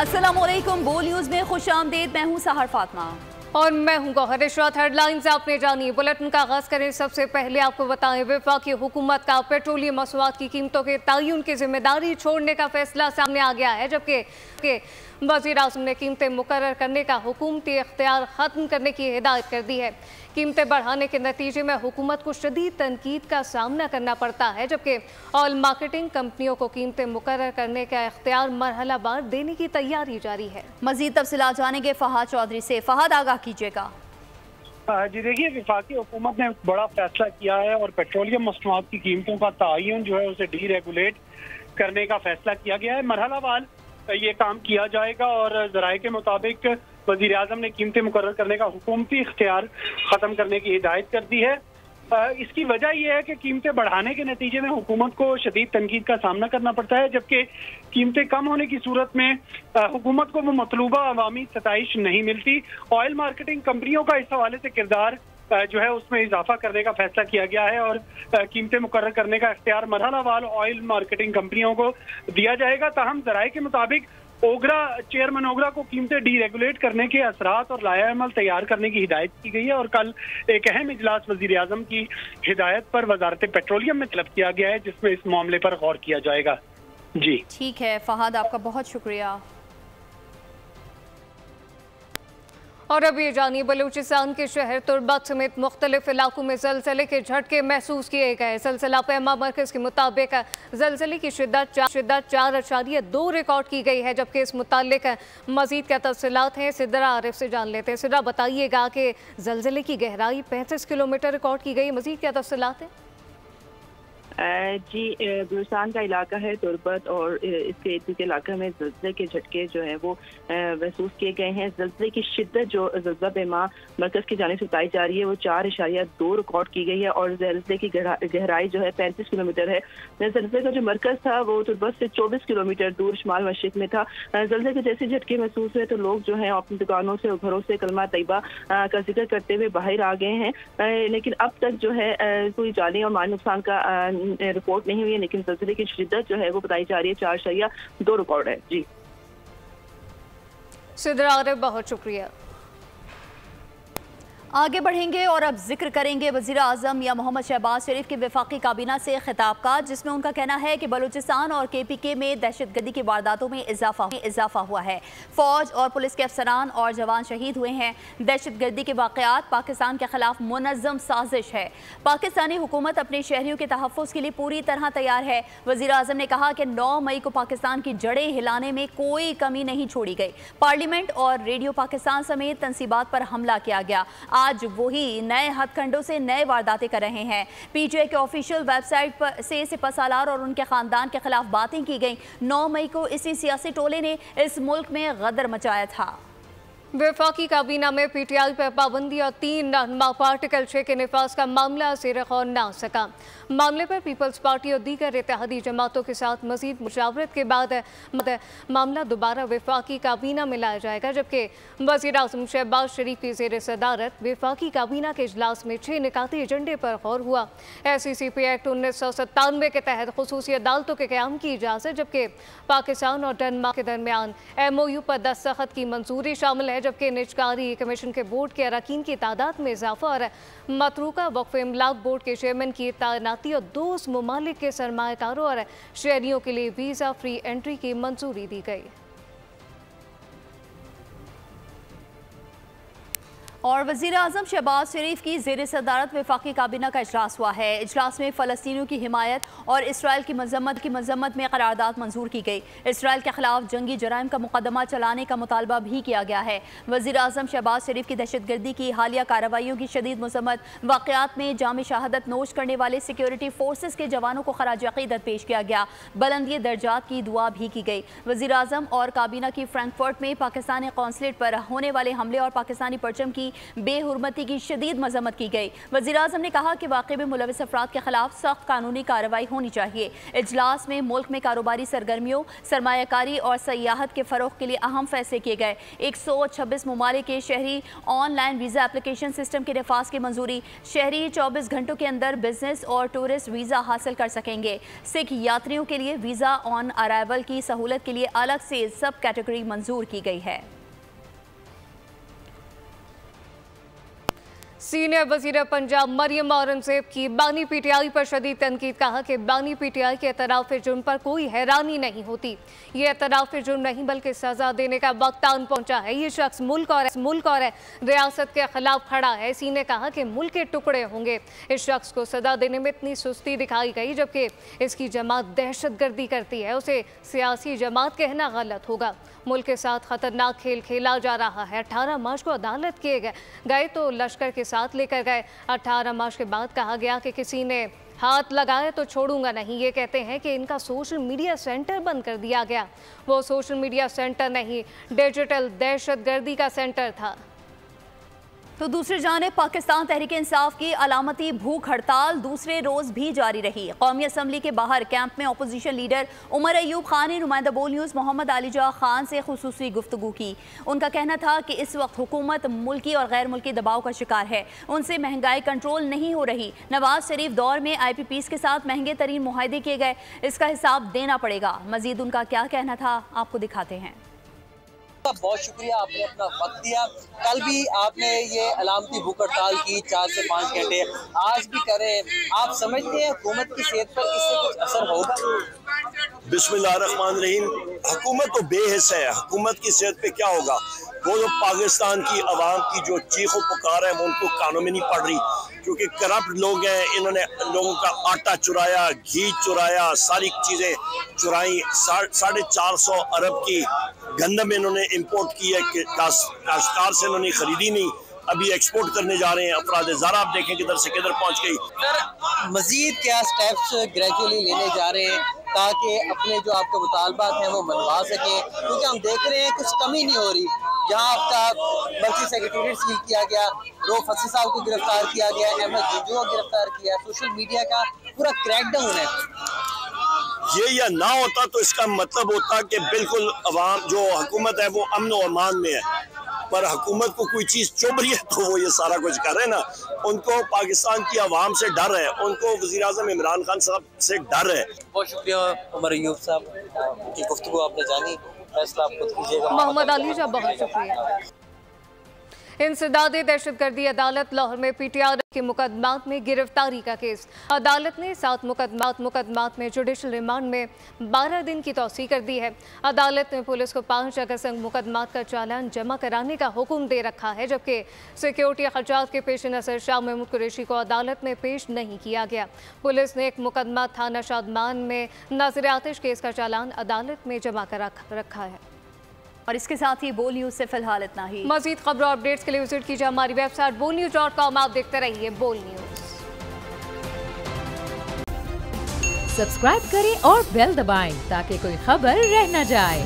अस्सलामुअलैकुम, बोल न्यूज़ में खुशामदीद। मैं हूँ सहर फातिमा और मैं हूँ गौहर इशरात। हेडलाइंस आपने जानी। बुलेटिन का आगाज करें। सबसे पहले आपको बताएं, वफाकी हुकूमत का पेट्रोलियम मसवाद की कीमतों के तयन की जिम्मेदारी छोड़ने का फैसला सामने आ गया है, जबकि वज़ीर आज़म ने कीमतें मुकर्रर करने का हुकूमती इख्तियार ख़त्म करने की हिदायत कर दी है। कीमतें बढ़ाने के नतीजे में हुकूमत को शदीद तनकीद का सामना करना पड़ता है, जबकि ऑयल मार्केटिंग कंपनियों को कीमतें मुकर्रर करने का इख्तियार मरहलावार देने की तैयारी जारी है। मज़ीद तफसीलात जानेंगे फहाद चौधरी से। फहाद, आगाह कीजिएगा। जी देखिए, वफाकी हुकूमत ने बड़ा फैसला किया है और पेट्रोलियम मसनूआत की कीमतों का तयन जो है उसे डीरेगुलेट करने का फैसला किया गया है। मरहलावार ये काम किया जाएगा और ज़राए के मुताबिक वज़ीर आज़म ने कीमतें मुकर्रर करने का हुकूमती इख्तियार ख़त्म करने की हिदायत कर दी है। इसकी वजह यह है कि कीमतें बढ़ाने के नतीजे में हुकूमत को शदीद तनकीद का सामना करना पड़ता है, जबकि कीमतें कम होने की सूरत में हुकूमत को वो मतलूबा अवामी सताइश नहीं मिलती। ऑयल मार्केटिंग कंपनियों का इस हवाले से किरदार जो है उसमें इजाफा करने का फैसला किया गया है और कीमतें मुकर्रर करने का इख्तियार मरहलावार ऑयल मार्केटिंग कंपनियों को दिया जाएगा। ताहम ज़राए के मुताबिक चेयरमैन ओगरा को कीमतें डीरेगुलेट करने के असरात और लायाअमल तैयार करने की हिदायत की गई है और कल एक अहम इजलास वज़ीर आज़म की हिदायत पर वजारत पेट्रोलियम में तलब किया गया है, जिसमें इस मामले पर गौर किया जाएगा। जी ठीक है फहाद, आपका बहुत शुक्रिया। और अब ये जानिए, बलूचिस्तान के शहर तुर्बत समेत मुख्तलिफ इलाकों में ज़लज़ले के झटके महसूस किए गए। ज़लज़ला पैमा मरकज़ के मुताबिक ज़लज़ले की शिद्दत 4.2 रिकॉर्ड की गई है, जबकि इस मुतालिक मज़ीद क्या तफसीलात हैं सिद्रा आरिफ से जान लेते हैं। सिद्रा, बताइएगा कि ज़लज़ले की गहराई 35 किलोमीटर रिकॉर्ड की गई, मज़ीद क्या तफसीलात हैं? जी, बलूचिस्तान का इलाका है तुर्बत और इसके इर्द इलाके में ज़लज़ले के झटके जो हैं वो महसूस किए गए हैं। ज़लज़ले की शिद्दत जो ज़लज़ला पैमा मरकज़ की जानिब से बताई जा रही है वो 4.2 रिकॉर्ड की गई है और ज़लज़ले की गहराई जो है 35 किलोमीटर है। ज़लज़ले का जो मरकज़ था वो तुर्बत से 24 किलोमीटर दूर शुमाल मशरिक़ में था। ज़लज़ले के जैसे झटके महसूस हुए तो लोग जो हैं अपनी दुकानों से और घरों से कलमा तैयबा का जिक्र करते हुए बाहर आ गए हैं, लेकिन अब तक जो है कोई जानी और माली नुकसान का रिपोर्ट नहीं हुई है, लेकिन ज़लज़ले की शिद्दत जो है वो बताई जा रही है 4.2 रिकॉर्ड है। जी सिद्रा आरिफ, बहुत शुक्रिया। आगे बढ़ेंगे और अब जिक्र करेंगे वज़ीर आज़म या मोहम्मद शहबाज शरीफ की वफाकी काबीना से खिताब का, जिसमें उनका कहना है कि बलूचिस्तान और KPK में दहशतगर्दी की वारदातों में इजाफा हुआ है। फौज और पुलिस के अफसरान और जवान शहीद हुए हैं। दहशतगर्दी के वाक़यात पाकिस्तान के खिलाफ मुनज़्ज़म साजिश है। पाकिस्तानी हुकूमत अपने शहरियों के तहफ़्फ़ुज़ के लिए पूरी तरह तैयार है। वज़ीर आज़म ने कहा कि 9 मई को पाकिस्तान की जड़ें हिलाने में कोई कमी नहीं छोड़ी गई। पार्लियामेंट और रेडियो पाकिस्तान समेत तंसीबात पर हमला किया गया। आज वही नए हथकंडों से नए वारदातें कर रहे हैं। PTI के ऑफिशियल वेबसाइट पर से सिपह सालार और उनके खानदान के खिलाफ बातें की गई। 9 मई को इसी सियासी टोले ने इस मुल्क में गदर मचाया था। वफाकी काबीना में PTI पर पाबंदी और 3 रहनुमा पार्टिकल 6 के निफाज का मामला सिर खौर न आ सका। मामले पर पीपल्स पार्टी और दीगर इत्तेहादी जमातों के साथ मजीद मुशावरत के बाद मामला दोबारा वफाकी काबीना में लाया जाएगा, जबकि वज़ीर आज़म शहबाज शरीफ की ज़ेर सदारत वफाकी काबीना के इजलास में 6 निकाती एजेंडे पर गौर हुआ। SCCP एक्ट 1997 के तहत खुसूसी अदालतों के क़याम की इजाज़त, जबकि पाकिस्तान और डेनमार्क के दरमियान MOU पर दस्तखत की मंजूरी शामिल है, जबकि निजकारी कमीशन के बोर्ड के अरकान की तादाद में इजाफा और मतरूका वक्फ इमलाक बोर्ड के चेयरमैन की तैनाती और दोस्त ममालिक के सरमाएकारों और शहरियों के लिए वीज़ा फ्री एंट्री की मंजूरी दी गई। और वज़ीर आज़म शहबाज शरीफ की ज़ेर सदारत वफाकी काबीना का इजलास हुआ है। इजलास में फ़लस्तीनियों की हिमायत और इसराइल की मज़म्मत में करारदाद मंजूर की गई। इसराइल के खिलाफ जंगी जराइम का मुकदमा चलाने का मुतालबा भी किया गया है। वज़ीर आज़म शहबाज शरीफ की दहशतगर्दी की हालिया कार्रवाइयों की शदीद मज़म्मत, वाक़यात में जाम शहादत नोश करने वाले सिक्योरिटी फोर्सेस के जवानों को खराज अक़ीदत पेश किया गया। बुलंदी दर्जात की दुआ भी की गई। वज़ीर आज़म और काबीना की फ्रैंकफर्ट में पाकिस्तानी कौंसलेट पर होने वाले हमले और पाकिस्तानी परचम की की बेहुरमती की शदीद मजम्मत की गई। वज़ीर-ए-आज़म ने कहा कि वाक़े में मुलविस अफराद के खिलाफ सख्त कानूनी कार्रवाई होनी चाहिए। इजलास में मुल्क में कारोबारी सरगर्मियों, सरमायाकारी और सयाहत के फ़रोग़ के लिए अहम फैसले किए गए। 126 ममालिक के शहरी ऑनलाइन वीज़ा एप्लीकेशन सिस्टम के नफाज की मंजूरी। शहरी 24 घंटों के अंदर बिजनेस और टूरिस्ट वीज़ा हासिल कर सकेंगे। सिख यात्रियों के लिए वीज़ा ऑन अराइवल की सहूलत के लिए अलग से सब कैटेगरी मंजूर की गई है। सीनियर वज़ीर पंजाब मरियम औरंगज़ेब की बानी पीटीआई पर शदीद तनकीद। कहा कि बानी पीटीआई के एतराफ़ जुर्म पर कोई हैरानी नहीं होती। ये एतराफ़ जुर्म नहीं बल्कि सज़ा देने का वक्त आन पहुंचा है। ये शख्स मुल्क और रियासत के खिलाफ खड़ा है। इसी ने कहा कि मुल्क के टुकड़े होंगे। इस शख्स को सज़ा देने में इतनी सुस्ती दिखाई गई, जबकि इसकी जमात दहशत गर्दी करती है। उसे सियासी जमात कहना गलत होगा। मुल्क के साथ खतरनाक खेल खेला जा रहा है। 18 मार्च को अदालत किए गए तो लश्कर के साथ लेकर गए। 18 मार्च के बाद कहा गया कि किसी ने हाथ लगाए तो छोड़ूंगा नहीं। ये कहते हैं कि इनका सोशल मीडिया सेंटर बंद कर दिया गया। वो सोशल मीडिया सेंटर नहीं, डिजिटल दहशतगर्दी का सेंटर था। तो दूसरी जानिब पाकिस्तान तहरीक इंसाफ की अलामती भूख हड़ताल दूसरे रोज भी जारी रही। कौमी असम्बली के बाहर कैंप में अपोजिशन लीडर उमर अयूब खान ने नुमाइंदा बोल न्यूज़ मोहम्मद अलीजा खान से खुसूसी गुफ्तगू की। उनका कहना था कि इस वक्त हुकूमत मुल्की और गैर मुल्की दबाव का शिकार है, उनसे महंगाई कंट्रोल नहीं हो रही। नवाज शरीफ दौर में IPPs के साथ महंगे तरीन मुआहदे किए गए, इसका हिसाब देना पड़ेगा। मजीद उनका क्या कहना था आपको दिखाते हैं। बहुत शुक्रिया, आपने अपना वक्त दिया। कल भी आपने ये अलामती भूख हड़ताल की 4 से 5 घंटे, आज भी करें। आप समझते हैं हुकूमत की सेहत पर इससे कुछ असर होगा? बिस्मिल्लाहिर्रहमानिर्रहीम। हुकूमत तो बेहिस है, हुकूमत की सेहत पे क्या होगा? वो जो पाकिस्तान की आवाम की जो चीखों पुकार है वो उनको कानों में नहीं पड़ रही, क्योंकि करप्ट लोग हैं। इन्होंने लोगों का आटा चुराया, घी चुराया, सारी चीज़ें चुराई। 450 अरब की गंदम इन्होंने इंपोर्ट की है, काश्तकार से इन्होंने खरीदी नहीं, अभी एक्सपोर्ट करने जा रहे हैं। अफराद ज़रा आप देखें किधर से किधर पहुंच गई। सर, मजीद क्या स्टेप्स ग्रेजुअली लेने जा रहे हैं ताकि अपने जो आपके मुतालबात हैं वो मनवा सकें? क्योंकि हम देख रहे हैं कुछ कमी नहीं हो रही। जहाँ आपका मर्सी सेक्रेटरीट सील किया गया, रऊफ हसी साहब को गिरफ्तार किया गया, अहमद जिंजू को गिरफ्तार किया, सोशल मीडिया का पूरा क्रैकडाउन है। ये या ना होता तो इसका मतलब होता कि बिल्कुल अवाम जो हुकूमत है वो अमन और अमान में है, पर हुकूमत को कोई चीज़ चुभ रही है तो वो ये सारा कुछ कर रहे हैं ना। उनको पाकिस्तान की आवाम से डर है, उनको वज़ीर-ए-आज़म इमरान खान साहब से डर है। बहुत शुक्रिया उमर अयूब साहब की गुफ्तगू आपने जानी, फैसला आप खुद कीजिएगा। मोहम्मद अलीजा, बहुत शुक्रिया। इंसदाद दहशतगर्दी अदालत लाहौर में PTR के मुकदमात में गिरफ्तारी का केस। अदालत ने 7 मुकदमात में जुडिशल रिमांड में 12 दिन की तौसीह कर दी है। अदालत ने पुलिस को 5 अगस्त तक मुकदमात का चालान जमा कराने का हुक्म दे रखा है, जबकि सिक्योरिटी खर्चात के पेश नज़र शाह महमूद कुरैशी को अदालत में पेश नहीं किया गया। पुलिस ने एक मुकदमा थाना शादमान में नाज़िर आतिश केस का चालान अदालत में जमा कर रखा है। और इसके साथ ही बोल न्यूज़ से फिलहाल इतना ही। मज़ीद खबरों और अपडेट्स के लिए विजिट कीजिए हमारी वेबसाइट bolnews.com। आप देखते रहिए बोल न्यूज़। सब्सक्राइब करें और बेल दबाएं ताकि कोई खबर रह न जाए।